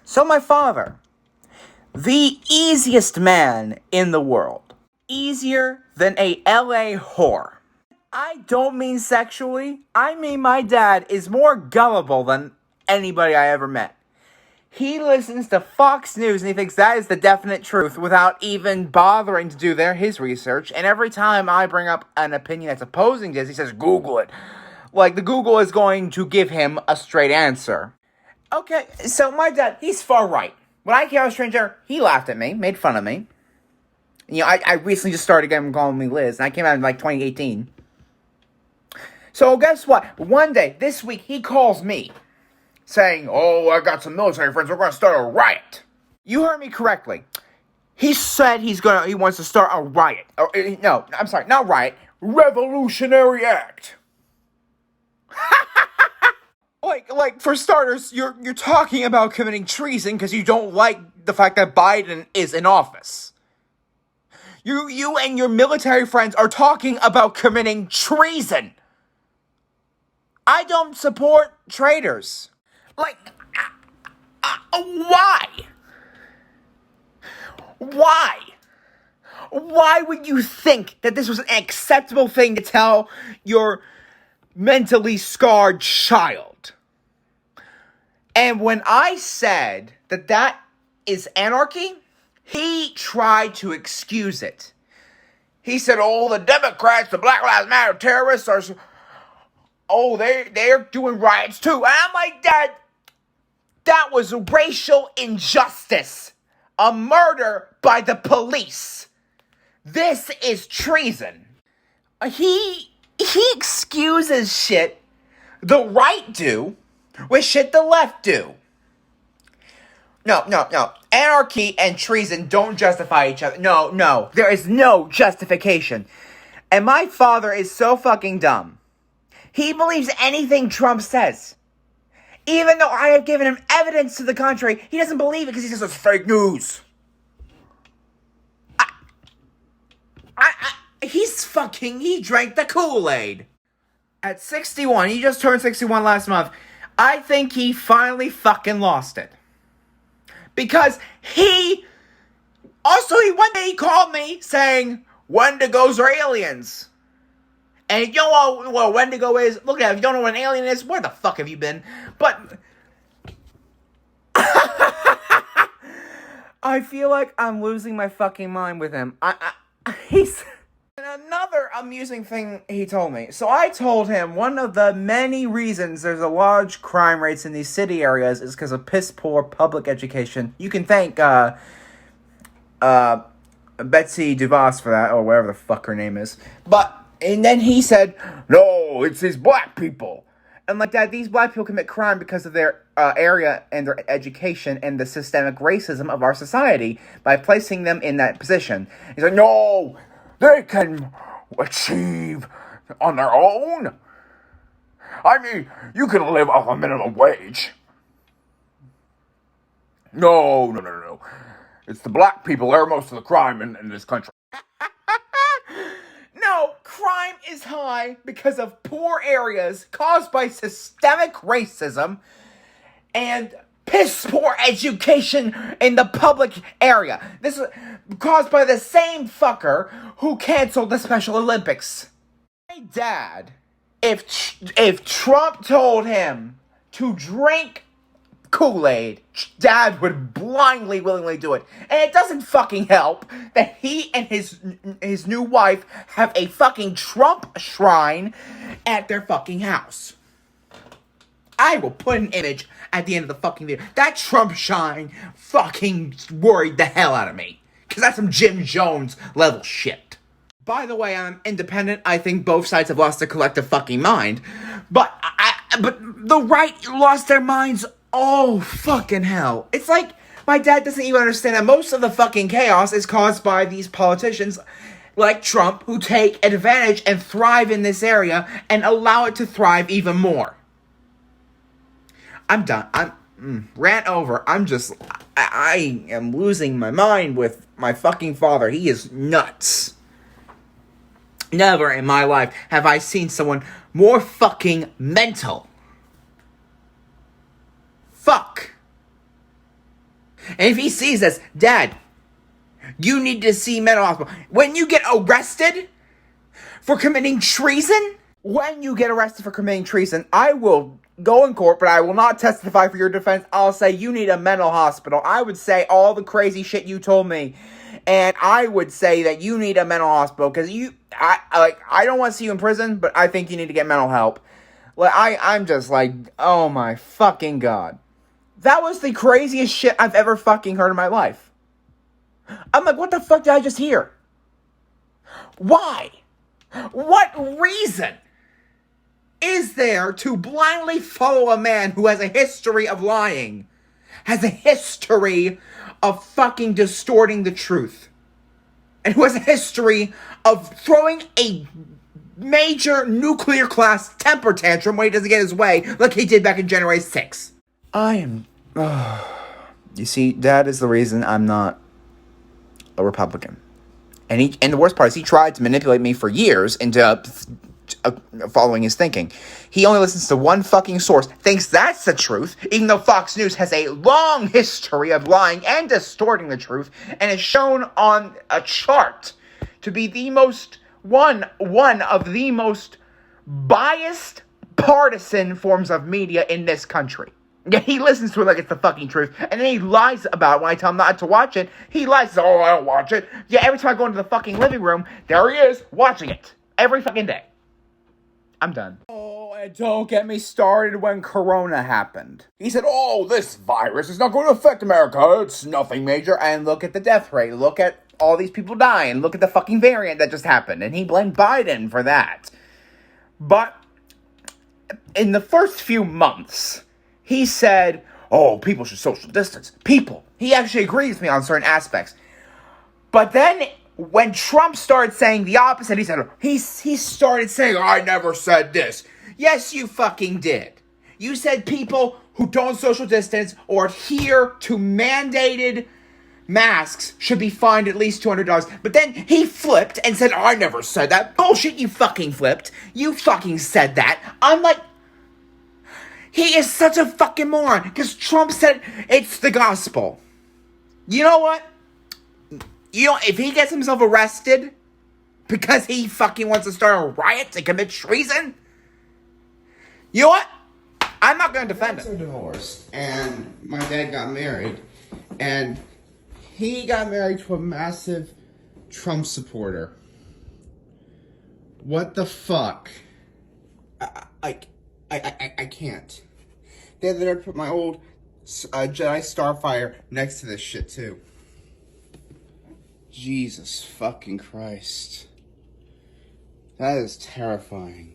So my father, the easiest man in the world. Easier than a LA whore. I don't mean sexually. I mean my dad is more gullible than anybody I ever met. He listens to Fox News and he thinks that is the definite truth without even bothering to do his research. And every time I bring up an opinion that's opposing to his, he says, Google it. Like the Google is going to give him a straight answer. Okay, so my dad, he's far right. When I came out a stranger, he laughed at me, made fun of me. You know, I recently just started getting calling me Liz, and I came out in like 2018. So guess what? One day, this week, he calls me, saying, "Oh, I got some military friends, we're going to start a riot." You heard me correctly. He said he wants to start a riot. No, I'm sorry, not riot. Revolutionary Act. Like for starters, you're talking about committing treason because you don't like the fact that Biden is in office. You and your military friends are talking about committing treason. I don't support traitors. Like, why? Why? Why would you think that this was an acceptable thing to tell your mentally scarred child? And when I said that is anarchy, he tried to excuse it. He said, "Oh, the Democrats, the Black Lives Matter terrorists are, they're doing riots too." And I'm like, Dad, that was racial injustice. A murder by the police. This is treason. He excuses shit the right do with shit the left do. No. Anarchy and treason don't justify each other. No. There is no justification. And my father is so fucking dumb. He believes anything Trump says. Even though I have given him evidence to the contrary, he doesn't believe it because he says it's fake news. He drank the Kool-Aid. At 61, he just turned 61 last month. I think he finally fucking lost it. Because one day he called me saying, Wendigos are aliens. And you know what a Wendigo is? Look at it, if you don't know what an alien is, where the fuck have you been? But I feel like I'm losing my fucking mind with him. He's... Another amusing thing he told me. So I told him one of the many reasons there's a large crime rates in these city areas is because of piss poor public education. You can thank Betsy DeVos for that, or whatever the fuck her name is. And then he said, "No, it's these black people." And like that, these black people commit crime because of their area and their education and the systemic racism of our society by placing them in that position. He's like, "No, they can achieve on their own. I mean, you can live off a minimum wage." No. It's the black people that are most of the crime in this country. No, crime is high because of poor areas caused by systemic racism and piss poor education in the public area. This is caused by the same fucker who canceled the Special Olympics. My dad, if Trump told him to drink Kool-Aid, Dad would blindly, willingly do it. And it doesn't fucking help that he and his new wife have a fucking Trump shrine at their fucking house. I will put an image at the end of the fucking video. That Trump shrine fucking worried the hell out of me. Because that's some Jim Jones level shit. By the way, I'm independent. I think both sides have lost their collective fucking mind. But the right lost their minds. Oh, fucking hell. It's like my dad doesn't even understand that most of the fucking chaos is caused by these politicians like Trump who take advantage and thrive in this area and allow it to thrive even more. I'm done. Rant over. I am losing my mind with my fucking father. He is nuts. Never in my life have I seen someone more fucking mental. fuck. And if he sees this, Dad, you need to see mental hospital. When you get arrested for committing treason, I will go in court, but I will not testify for your defense. I'll say you need a mental hospital. I would say all the crazy shit you told me. And I would say that you need a mental hospital because I don't want to see you in prison, but I think you need to get mental help. Like, I'm just like, oh my fucking God. That was the craziest shit I've ever fucking heard in my life. I'm like, what the fuck did I just hear? Why? What reason is there to blindly follow a man who has a history of lying? Has a history of fucking distorting the truth? And who has a history of throwing a major nuclear class temper tantrum when he doesn't get his way, like he did back in January 6th. You see, that is the reason I'm not a Republican. And the worst part is he tried to manipulate me for years into following his thinking. He only listens to one fucking source, thinks that's the truth, even though Fox News has a long history of lying and distorting the truth, and is shown on a chart to be the most one of the most biased, partisan forms of media in this country. Yeah, he listens to it like it's the fucking truth, and then he lies about it when I tell him not to watch it. He lies, oh, I don't watch it. Yeah, every time I go into the fucking living room, there he is, watching it. Every fucking day. I'm done. Oh, and don't get me started when Corona happened. He said, oh, this virus is not going to affect America. It's nothing major. And look at the death rate. Look at all these people dying. Look at the fucking variant that just happened. And he blamed Biden for that. But in the first few months, he said, oh, people should social distance. People. He actually agrees with me on certain aspects. But then when Trump started saying the opposite, he started saying, I never said this. Yes, you fucking did. You said people who don't social distance or adhere to mandated masks should be fined at least $200. But then he flipped and said, I never said that. Bullshit, you fucking flipped. You fucking said that. I'm like, he is such a fucking moron. Because Trump said it's the gospel. You know what? If he gets himself arrested because he fucking wants to start a riot to commit treason, you know what? I'm not going to defend him. My parents are divorced, and my dad got married, and he got married to a massive Trump supporter. What the fuck? I can't. They had to put my old Jedi Starfire next to this shit too. Jesus fucking Christ. That is terrifying.